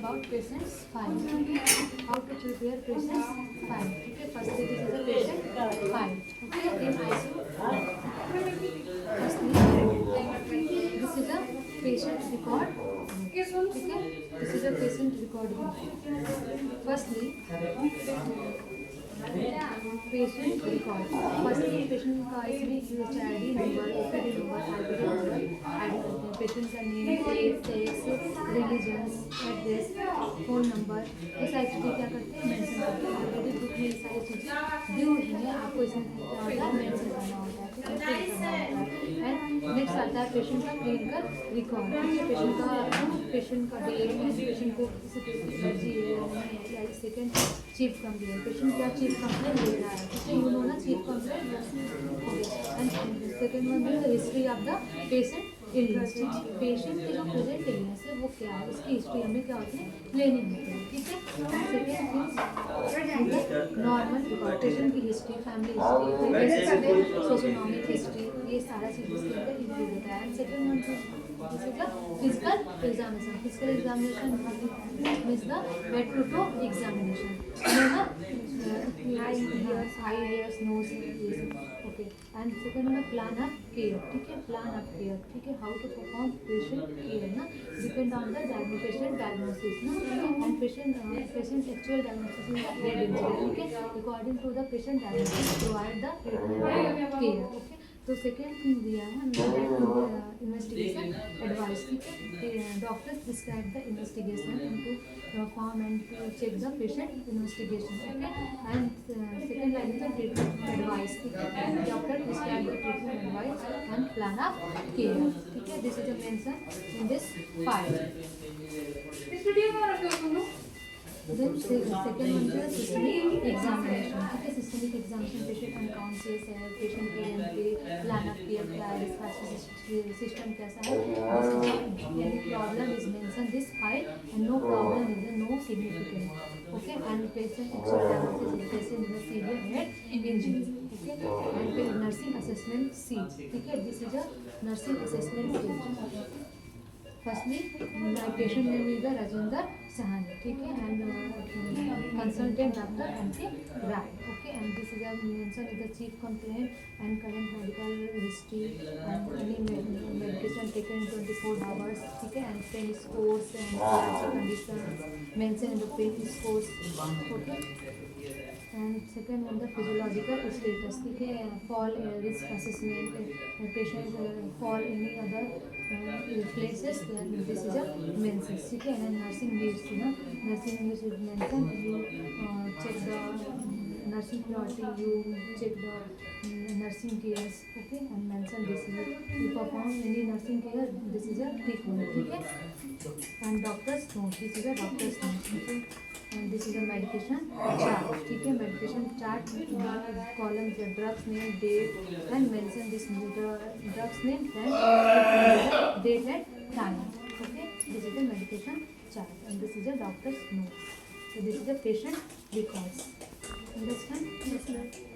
about patient's file. How to prepare patient's file. Okay, first this is a patient file. Okay, in ICU. Firstly, this is a patient record. Okay, this is a patient record. Firstly, patient record. Firstly, patient का इसमें UHID number, OPD number, IPD number add करते हैं. Patient का name, age, sex, religions, address, phone number, SITD क्या करते हैं mention करते हैं. ऑलरेडी बुक में ये सारी चीज़ें दी हुई हैं, आपको इसमें क्या होता है मेंशन करना होता है, फिर करना होता है. एंड नेक्स्ट आता है पेशेंट का क्लिनिकल रिकॉर्ड. पेशेंट का डेट, पेशेंट को सेकेंड चीफ कंप्लेन. पेशेंट क्या चीफ कंप्लेन दे रहा है, ठीक है, यू नो ना chief complain. And second one is history of the patient illness. Patient की जो प्रेजेंट इलनेस है वो क्या है, उसकी हिस्ट्री हमें क्या होती है लेनी होती है, ठीक है. सेकेंड नॉर्मल रिकॉर्ड, पेशेंट की history, family history, socioeconomic history, ये सारा चीज़ इसके अंदर इंक्लूड होता है. And second one physical examination. Physical examination means the metro examination. High ears, nose. Okay. And second one plan of care. ठीक है, प्लान ऑफ केयर. ठीक है, how to perform patient care ना depend on the patient diagnosis ना. And patient actual diagnosis is brain injury. ठीक है, according to the patient diagnosis provide the care. Okay. तो second thing दिया है investigation advice. ठीक है, doctors describe the investigation to perform and to check the patient investigation. Okay. And second line is the treatment advice. ठीक है, doctor describe the treatment advice and plan of care. ठीक है, this is the mention in this file. इस video में रखो सुनो. Then second one is systemic examination. ठीक है, systemic examination patient unconscious है, patient PMP, plan of care क्या है, इसका system कैसा है. Any problem is mentioned this file and no problem is no significant. Okay, and patient actual diagnosis is patient with severe head injury. Okay, and nursing assessment C. ठीक है, this is a nursing assessment C. Firstly, my patient name is Rajendra Sahani. ठीक है, and consultant Dr. M.K. Rai. Okay, and this is a mention is the chief complaint and current medical history and any medication taken in 24 hours. ठीक है, and pain scores and conditions mentioned in the pain scores. Okay. And second one the physiological status. ठीक है, fall risk assessment, patient fall any other places, then this is a mention. ठीक है, and nursing needs ना, nursing needs is mention. You check the nursing priority, you check the nursing cares. Okay, and mention this is you perform any nursing care, this is a treatment. ठीक है, and doctor's note, this is a doctor's note. Okay, and this is a medication chart. ठीक है, medication chart columns the drugs name, date, and mention this drugs name and date and time. Okay, this is the medication chart and this is a doctor's note. So this is the patient records. Understand? Yes, ma'am.